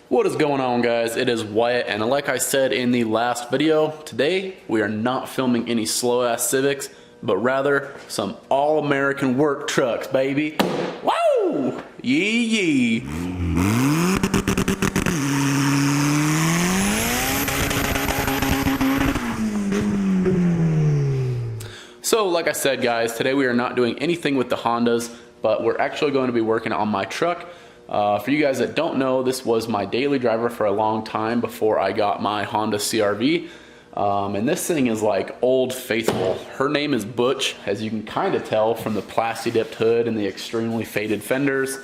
What is going on, guys? It is Wyatt, and like I said in the last video, today we are not filming any slow-ass Civics, but rather some all-American work trucks, baby. Woo! Yee yee! So, like I said, guys, today we are not doing anything with the Hondas, but we're actually going to be working on my truck. For you guys that don't know, this was my daily driver for a long time before I got my Honda CR-V. And this thing is like old faithful. Her name is Butch, as you can kind of tell from the plasti dipped hood and the extremely faded fenders.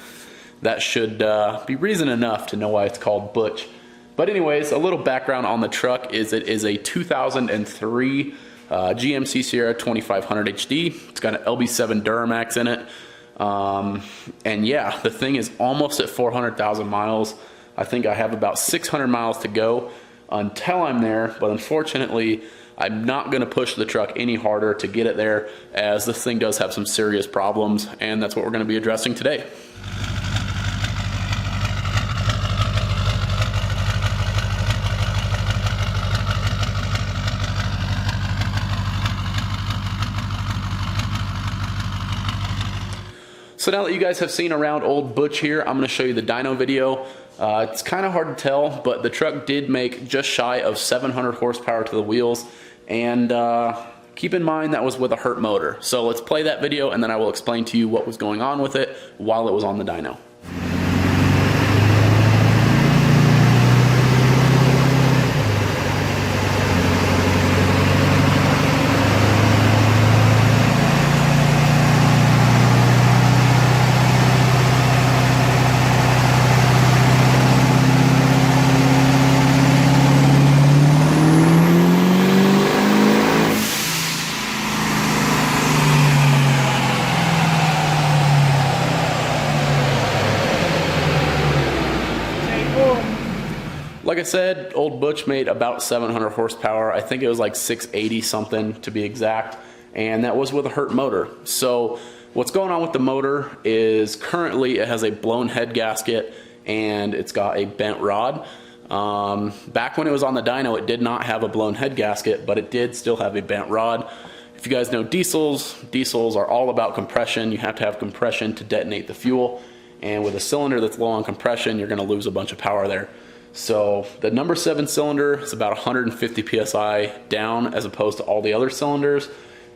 That should be reason enough to know why it's called Butch. But anyways, a little background on the truck is it is a 2003 GMC Sierra 2500 HD. It's got an LB7 Duramax in it. And yeah, the thing is almost at 400,000 miles. I think I have about 600 miles to go until I'm there, but unfortunately I'm not going to push the truck any harder to get it there, as this thing does have some serious problems, and that's what we're going to be addressing today. So now that you guys have seen around old Butch here, I'm going to show you the dyno video. It's kind of hard to tell, but the truck did make just shy of 700 horsepower to the wheels, and keep in mind that was with a hurt motor. So let's play that video and then I will explain to you what was going on with it while it was on the dyno. Like I said, old Butch made about 700 horsepower. I think it was like 680 something to be exact, and that was with a hurt motor. So what's going on with the motor is currently it has a blown head gasket and it's got a bent rod. Back when it was on the dyno, it did not have a blown head gasket, but it did still have a bent rod. If you guys know diesels are all about compression. You have to have compression to detonate the fuel, and with a cylinder that's low on compression, you're going to lose a bunch of power there. So the number 7 cylinder is about 150 psi down as opposed to all the other cylinders,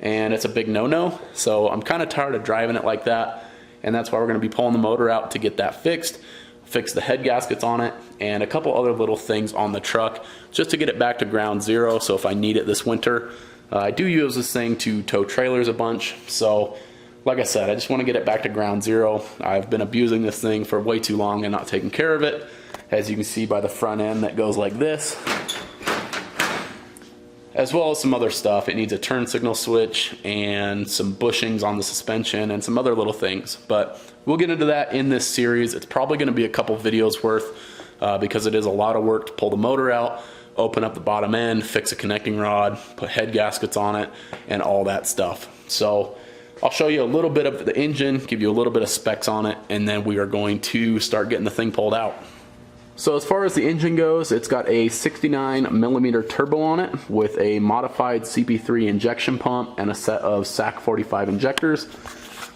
and it's a big no-no. So I'm kind of tired of driving it like that, and that's why we're going to be pulling the motor out to get that fixed, fix the head gaskets on it, and a couple other little things on the truck just to get it back to ground zero. So if I need it this winter, I do use this thing to tow trailers a bunch. So like I said, I just want to get it back to ground zero. I've been abusing this thing for way too long and not taking care of it. As you can see by the front end that goes like this, as well as some other stuff. It needs a turn signal switch and some bushings on the suspension and some other little things, but we'll get into that in this series. It's probably going to be a couple videos worth because it is a lot of work to pull the motor out, open up the bottom end, fix a connecting rod, put head gaskets on it, and all that stuff. So I'll show you a little bit of the engine, give you a little bit of specs on it, and then we are going to start getting the thing pulled out. So as far as the engine goes, it's got a 69mm turbo on it with a modified CP3 injection pump and a set of SAC 45 injectors.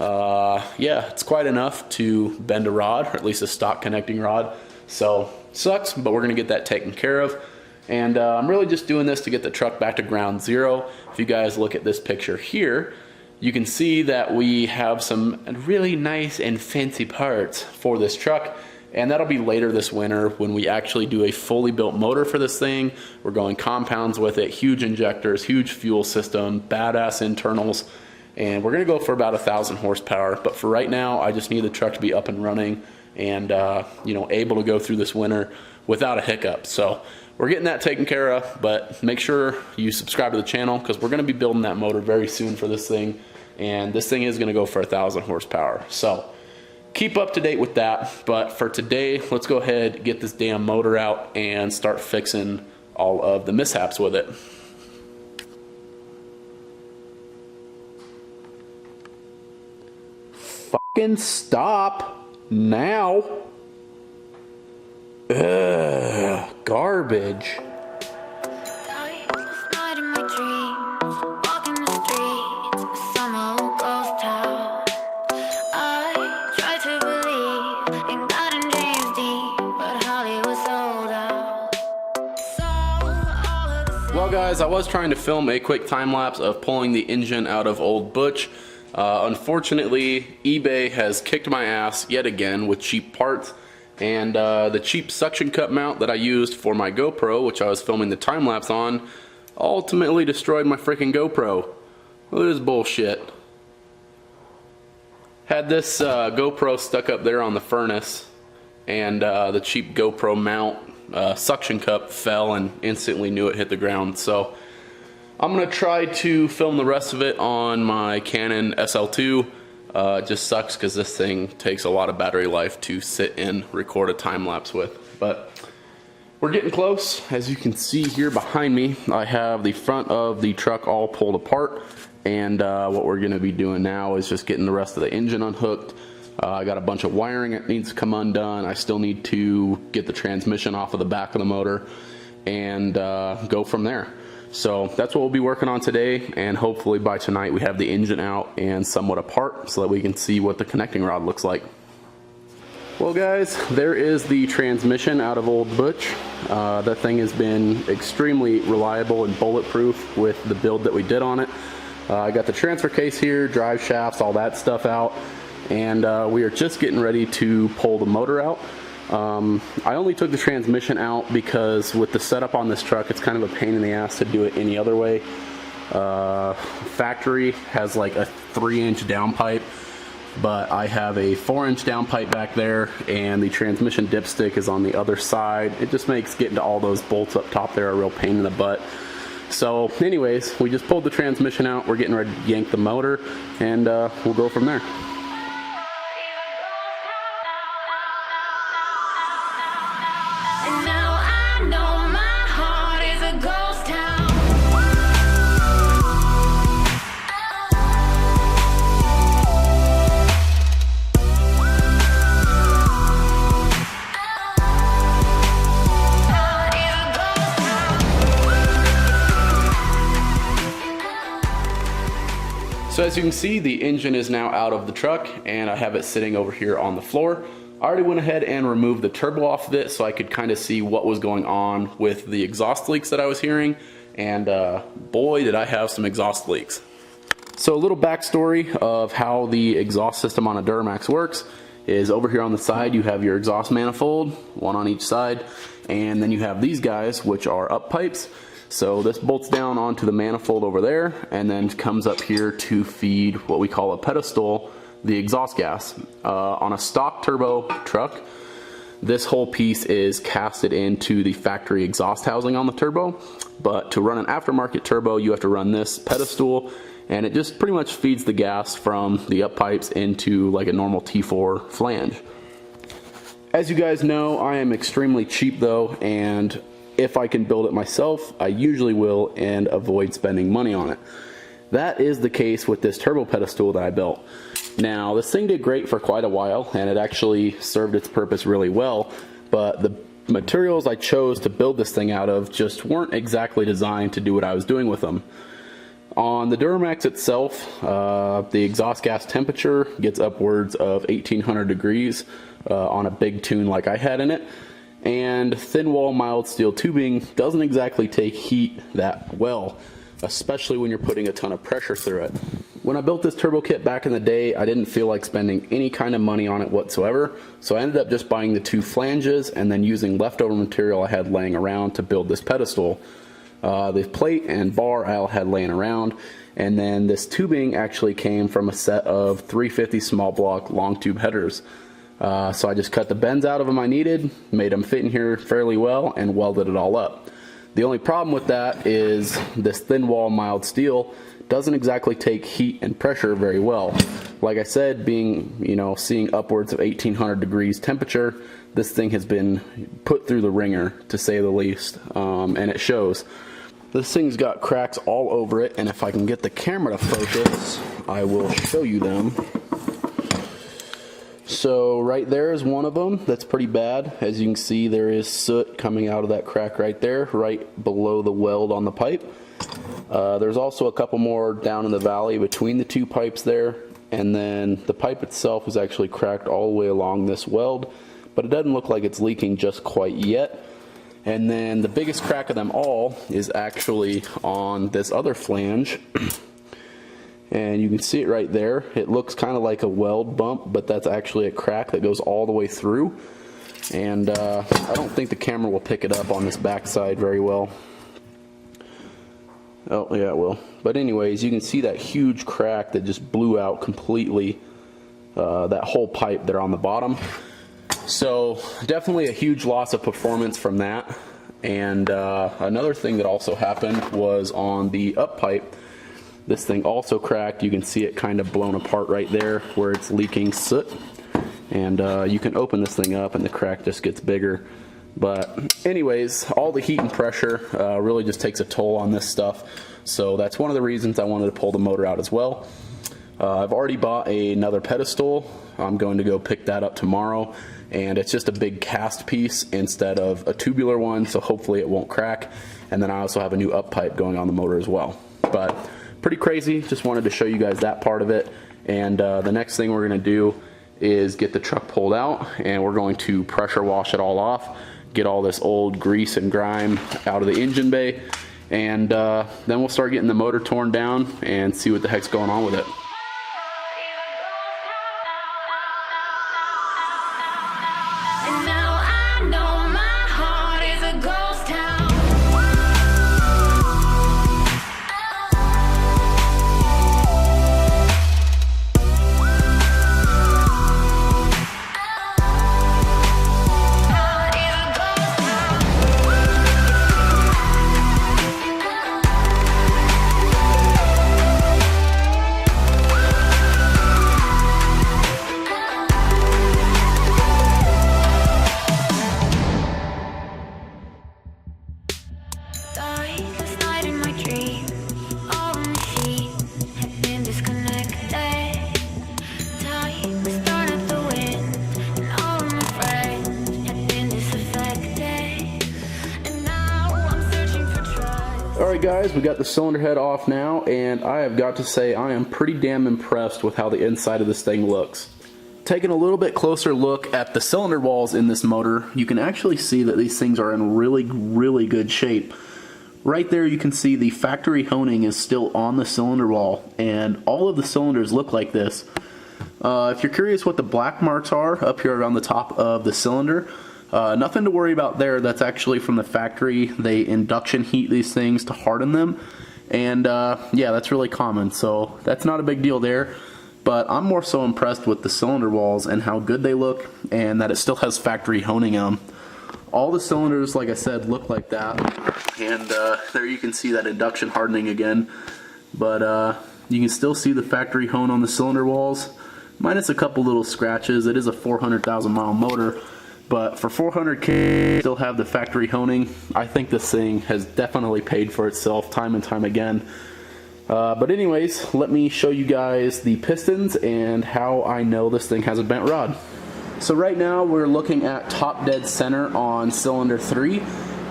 Yeah, it's quite enough to bend a rod, or at least a stock connecting rod. So sucks, but we're gonna get that taken care of. And I'm really just doing this to get the truck back to ground zero. If you guys look at this picture here, you can see that we have some really nice and fancy parts for this truck. And that'll be later this winter when we actually do a fully built motor for this thing. We're going compounds with it, huge injectors, huge fuel system, badass internals, and we're gonna go for about 1,000 horsepower. But for right now, I just need the truck to be up and running and you know, able to go through this winter without a hiccup. So we're getting that taken care of, but make sure you subscribe to the channel because we're gonna be building that motor very soon for this thing, and this thing is gonna go for 1,000 horsepower. So keep up to date with that, but for today, let's go ahead, get this damn motor out and start fixing all of the mishaps with it. Fucking stop now. Ugh. garbage. Well guys, I was trying to film a quick time lapse of pulling the engine out of old Butch. Unfortunately, eBay has kicked my ass yet again with cheap parts, and the cheap suction cup mount that I used for my GoPro, which I was filming the time lapse on, ultimately destroyed my freaking GoPro. Look at this bullshit. Had this GoPro stuck up there on the furnace, and the cheap GoPro mount suction cup fell and instantly knew it hit the ground. So I'm gonna try to film the rest of it on my Canon SL2. It just sucks because this thing takes a lot of battery life to sit and record a time lapse with. But we're getting close. As you can see here behind me, I have the front of the truck all pulled apart, and what we're gonna be doing now is just getting the rest of the engine unhooked. I got a bunch of wiring that needs to come undone. I still need to get the transmission off of the back of the motor and go from there. So that's what we'll be working on today, and hopefully by tonight we have the engine out and somewhat apart so that we can see what the connecting rod looks like. Well guys, there is the transmission out of old Butch. That thing has been extremely reliable and bulletproof with the build that we did on it. I got the transfer case here, drive shafts, all that stuff out. And we are just getting ready to pull the motor out. I only took the transmission out because with the setup on this truck, it's kind of a pain in the ass to do it any other way. Factory has like a 3-inch downpipe, but I have a 4-inch downpipe back there, and the transmission dipstick is on the other side. It just makes getting to all those bolts up top there a real pain in the butt. So anyways, we just pulled the transmission out. We're getting ready to yank the motor, and we'll go from there. So as you can see, the engine is now out of the truck, and I have it sitting over here on the floor. I already went ahead and removed the turbo off of it so I could kind of see what was going on with the exhaust leaks that I was hearing, and boy did I have some exhaust leaks. So a little backstory of how the exhaust system on a Duramax works is over here on the side you have your exhaust manifold, one on each side, and then you have these guys which are up pipes. So this bolts down onto the manifold over there and then comes up here to feed what we call a pedestal, the exhaust gas. On a stock turbo truck, this whole piece is casted into the factory exhaust housing on the turbo, but to run an aftermarket turbo you have to run this pedestal, and it just pretty much feeds the gas from the up pipes into like a normal T4 flange. As you guys know, I am extremely cheap though, and if I can build it myself, I usually will and avoid spending money on it. That is the case with this turbo pedestal that I built. Now, this thing did great for quite a while, and it actually served its purpose really well, but the materials I chose to build this thing out of just weren't exactly designed to do what I was doing with them. On the Duramax itself, the exhaust gas temperature gets upwards of 1800 degrees on a big tune like I had in it. And thin wall mild steel tubing doesn't exactly take heat that well, especially when you're putting a ton of pressure through it. When I built this turbo kit back in the day, I didn't feel like spending any kind of money on it whatsoever, so I ended up just buying the 2 flanges and then using leftover material I had laying around to build this pedestal. The plate and bar I had laying around, and then this tubing actually came from a set of 350 small block long tube headers. So I just cut the bends out of them I needed, made them fit in here fairly well, and welded it all up. The only problem with that is this thin wall mild steel doesn't exactly take heat and pressure very well. Like I said, seeing upwards of 1800 degrees temperature, this thing has been put through the ringer, to say the least, and it shows. This thing's got cracks all over it, and if I can get the camera to focus, I will show you them. So right there is one of them that's pretty bad. As you can see, there is soot coming out of that crack right there, right below the weld on the pipe. There's also a couple more down in the valley between the two pipes there, and then the pipe itself is actually cracked all the way along this weld, but it doesn't look like it's leaking just quite yet. And then the biggest crack of them all is actually on this other flange. And you can see it right there. It looks kind of like a weld bump, but that's actually a crack that goes all the way through. And I don't think the camera will pick it up on this backside very well. Oh, yeah, it will. But anyways, you can see that huge crack that just blew out completely that whole pipe there on the bottom. So definitely a huge loss of performance from that. And another thing that also happened was on the up pipe. This thing also cracked. You can see it kind of blown apart right there where it's leaking soot. And you can open this thing up and the crack just gets bigger. But anyways, all the heat and pressure really just takes a toll on this stuff. So that's one of the reasons I wanted to pull the motor out as well. I've already bought another pedestal. I'm going to go pick that up tomorrow. And it's just a big cast piece instead of a tubular one, so hopefully it won't crack. And then I also have a new up pipe going on the motor as well. But pretty crazy. Just wanted to show you guys that part of it. And the next thing we're going to do is get the truck pulled out, and we're going to pressure wash it all off, get all this old grease and grime out of the engine bay, and then we'll start getting the motor torn down and see what the heck's going on with it. Alright guys, we got the cylinder head off now, and I have got to say I am pretty damn impressed with how the inside of this thing looks. Taking a little bit closer look at the cylinder walls in this motor, you can actually see that these things are in really good shape. Right there you can see the factory honing is still on the cylinder wall, and all of the cylinders look like this. If you're curious what the black marks are up here around the top of the cylinder, nothing to worry about there. That's actually from the factory. They induction heat these things to harden them, and yeah, that's really common, so that's not a big deal there. But I'm more so impressed with the cylinder walls and how good they look, and that it still has factory honing in them. All the cylinders, like I said, look like that, and there you can see that induction hardening again, but you can still see the factory hone on the cylinder walls, minus a couple little scratches. It is a 400,000 mile motor, but for 400K, still have the factory honing. I think this thing has definitely paid for itself time and time again. But anyways, let me show you guys the pistons and how I know this thing has a bent rod. So right now we're looking at top dead center on cylinder 3,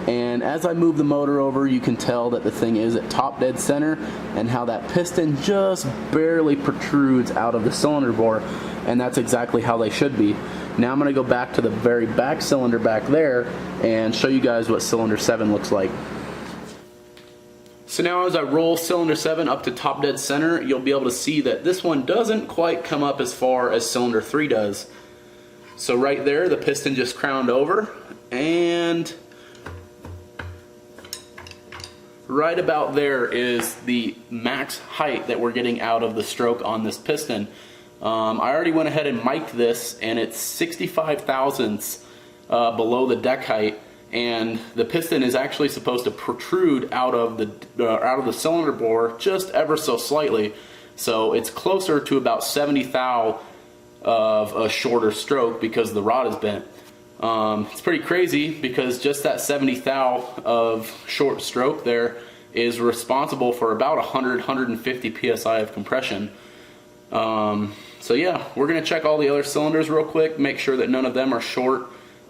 and as I move the motor over, you can tell that the thing is at top dead center and how that piston just barely protrudes out of the cylinder bore, and that's exactly how they should be. Now I'm going to go back to the very back cylinder back there and show you guys what cylinder 7 looks like. So now as I roll cylinder 7 up to top dead center, you'll be able to see that this one doesn't quite come up as far as cylinder 3 does. So right there, the piston just crowned over, and right about there is the max height that we're getting out of the stroke on this piston. I already went ahead and mic'd this, and it's 65 thousandths below the deck height, and the piston is actually supposed to protrude out of the cylinder bore just ever so slightly. So it's closer to about 70 thou of a shorter stroke because the rod is bent. It's pretty crazy because just that 70 thou of short stroke there is responsible for about 100-150 psi of compression. So yeah, we're gonna check all the other cylinders real quick, make sure that none of them are short,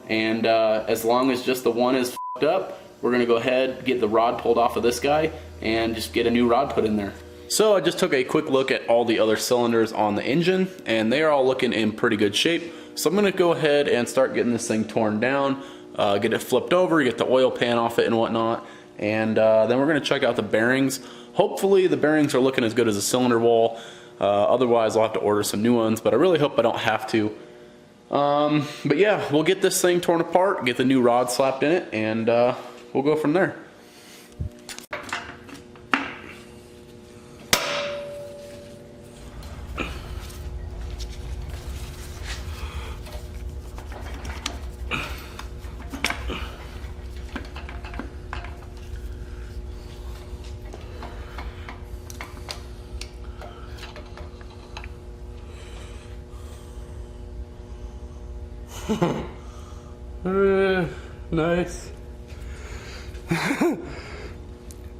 and as long as just the one is f***ed up, we're gonna go ahead, get the rod pulled off of this guy, and just get a new rod put in there. So I just took a quick look at all the other cylinders on the engine, and they are all looking in pretty good shape. So I'm gonna go ahead and start getting this thing torn down, get it flipped over, get the oil pan off it and whatnot, and then we're gonna check out the bearings. Hopefully the bearings are looking as good as the cylinder wall. Otherwise I'll have to order some new ones, but I really hope I don't have to. But yeah, we'll get this thing torn apart, get the new rod slapped in it, and we'll go from there. Nice.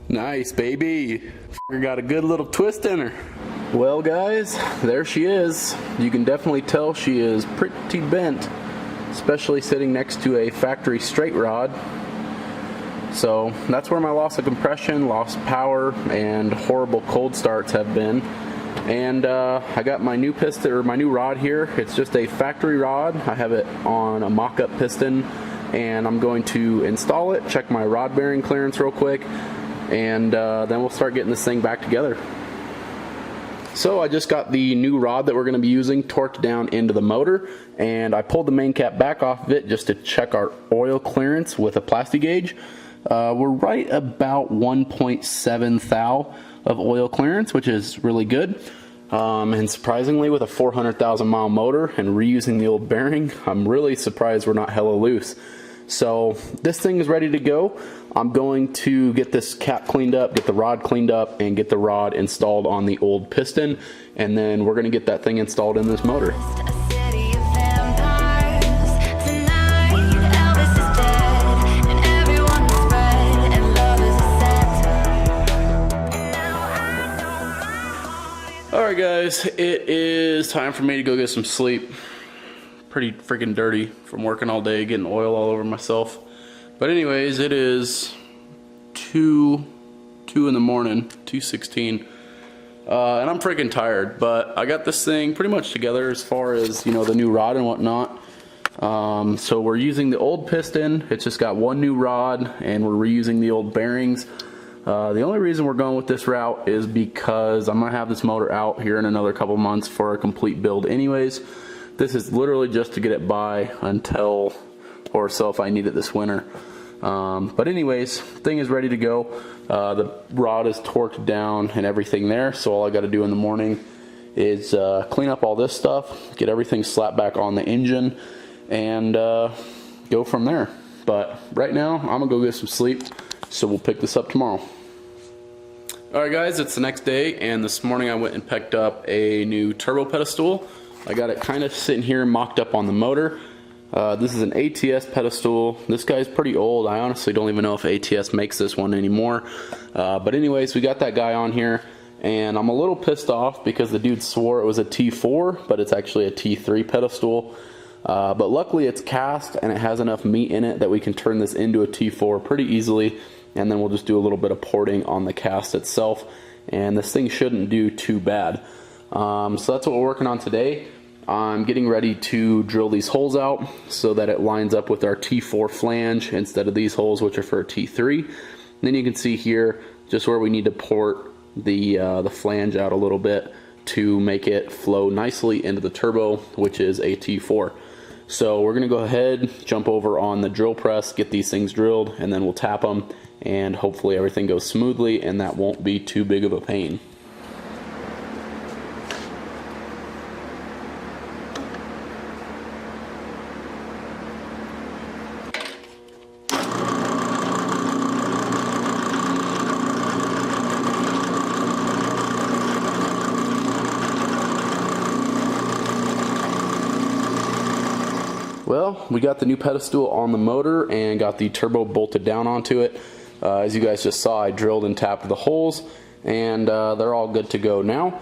Nice, baby. Got a good little twist in her. Well guys, there she is. You can definitely tell she is pretty bent, especially sitting next to a factory straight rod. So that's where my loss of compression, loss of power, and horrible cold starts have been. And I got my new piston, or my new rod here. It's just a factory rod. I have it on a mock-up piston, and I'm going to install it, check my rod bearing clearance real quick, and then we'll start getting this thing back together. So I just got the new rod that we're going to be using torqued down into the motor, and I pulled the main cap back off of it just to check our oil clearance with a plastic gauge. We're right about 1.7 thou of oil clearance, which is really good. And surprisingly, with a 400,000 mile motor and reusing the old bearing, I'm really surprised we're not hella loose. So this thing is ready to go. I'm going to get this cap cleaned up, get the rod cleaned up, and get the rod installed on the old piston, and then we're going to get that thing installed in this motor. Alright guys, it is time for me to go get some sleep. Pretty freaking dirty from working all day, getting oil all over myself. But anyways, it is 2 in the morning, 2:16. And I'm freaking tired, but I got this thing pretty much together as far as, you know, the new rod and whatnot. So we're using the old piston. It's just got one new rod, and we're reusing the old bearings. The only reason we're going with this route is because I'm going to have this motor out here in another couple months for a complete build anyways. This is literally just to get it by until, or so if I need it this winter. But anyways, thing is ready to go. The rod is torqued down and everything there, so all I got to do in the morning is clean up all this stuff, get everything slapped back on the engine, and go from there. But right now, I'm going to go get some sleep. So we'll pick this up tomorrow. Alright guys, it's the next day, and this morning I went and picked up a new turbo pedestal. I got it kind of sitting here mocked up on the motor. This is an ATS pedestal. This guy's pretty old. I honestly don't even know if ATS makes this one anymore. But anyways, we got that guy on here, and I'm a little pissed off because the dude swore it was a T4, but it's actually a T3 pedestal. But luckily it's cast and it has enough meat in it that we can turn this into a T4 pretty easily, and then we'll just do a little bit of porting on the cast itself, and this thing shouldn't do too bad. So that's what we're working on today. I'm getting ready to drill these holes out so that it lines up with our T4 flange instead of these holes, which are for a T3. And then you can see here just where we need to port the flange out a little bit to make it flow nicely into the turbo, which is a T4. So we're going to go ahead, jump over on the drill press, get these things drilled, and then we'll tap them, and hopefully everything goes smoothly and that won't be too big of a pain. Well, we got the new pedestal on the motor and got the turbo bolted down onto it. As you guys just saw, I drilled and tapped the holes, and they're all good to go now.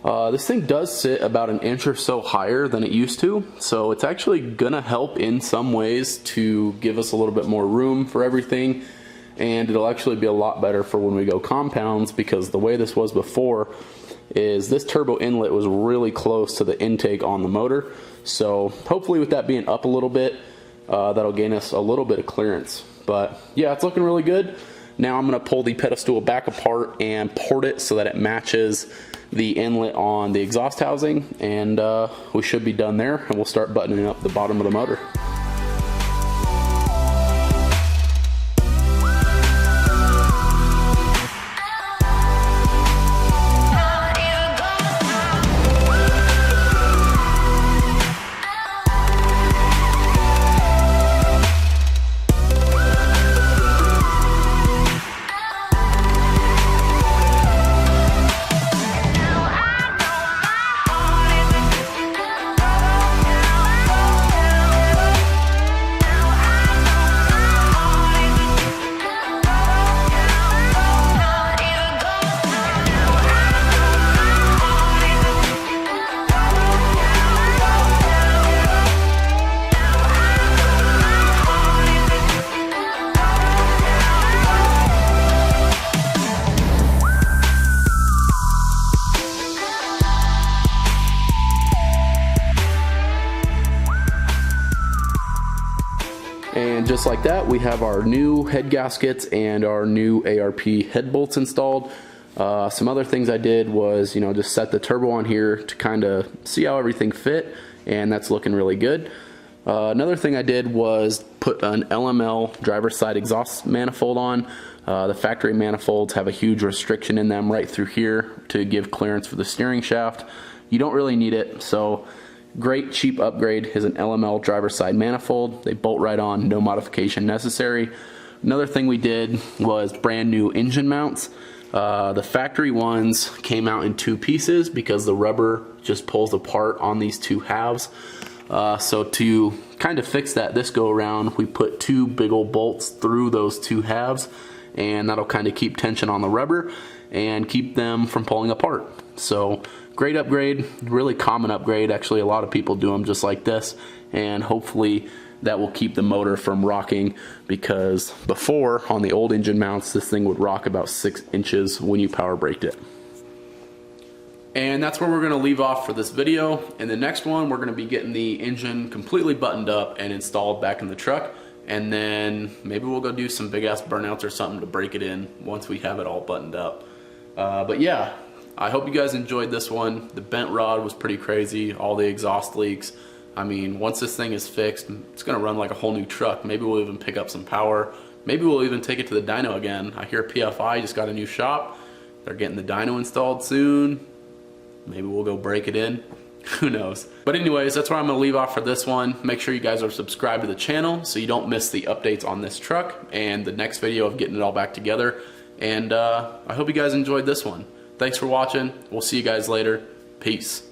This thing does sit about an inch or so higher than it used to, so it's actually gonna help in some ways to give us a little bit more room for everything, and it'll actually be a lot better for when we go compounds, because the way this was before is this turbo inlet was really close to the intake on the motor. So hopefully with that being up a little bit, that'll gain us a little bit of clearance. But yeah, it's looking really good. Now I'm gonna pull the pedestal back apart and port it so that it matches the inlet on the exhaust housing, and we should be done there, and we'll start buttoning up the bottom of the motor. And just like that, we have our new head gaskets and our new ARP head bolts installed. Some other things I did was, just set the turbo on here to kind of see how everything fit, and that's looking really good. Another thing I did was put an LML driver's side exhaust manifold on. The factory manifolds have a huge restriction in them right through here to give clearance for the steering shaft. You don't really need it, so great cheap upgrade is an LML driver's side manifold. They bolt right on, no modification necessary. Another thing we did was brand new engine mounts. The factory ones came out in two pieces because the rubber just pulls apart on these two halves. So to kind of fix that this go around, we put two big old bolts through those two halves, and that'll kind of keep tension on the rubber and keep them from pulling apart. So great upgrade, really common upgrade. Actually, a lot of people do them just like this, and hopefully that will keep the motor from rocking, because before on the old engine mounts, this thing would rock about 6 inches when you power braked it. And that's where we're going to leave off for this video. In the next one, we're going to be getting the engine completely buttoned up and installed back in the truck, and then maybe we'll go do some big ass burnouts or something to break it in once we have it all buttoned up. But yeah, I hope you guys enjoyed this one. The bent rod was pretty crazy, all the exhaust leaks. I mean, once this thing is fixed, it's gonna run like a whole new truck. Maybe we'll even pick up some power. Maybe we'll even take it to the dyno again. I hear PFI just got a new shop. They're getting the dyno installed soon. Maybe we'll go break it in. Who knows? But anyways, that's where I'm gonna leave off for this one. Make sure you guys are subscribed to the channel so you don't miss the updates on this truck and the next video of getting it all back together. And I hope you guys enjoyed this one. Thanks for watching. We'll see you guys later. Peace.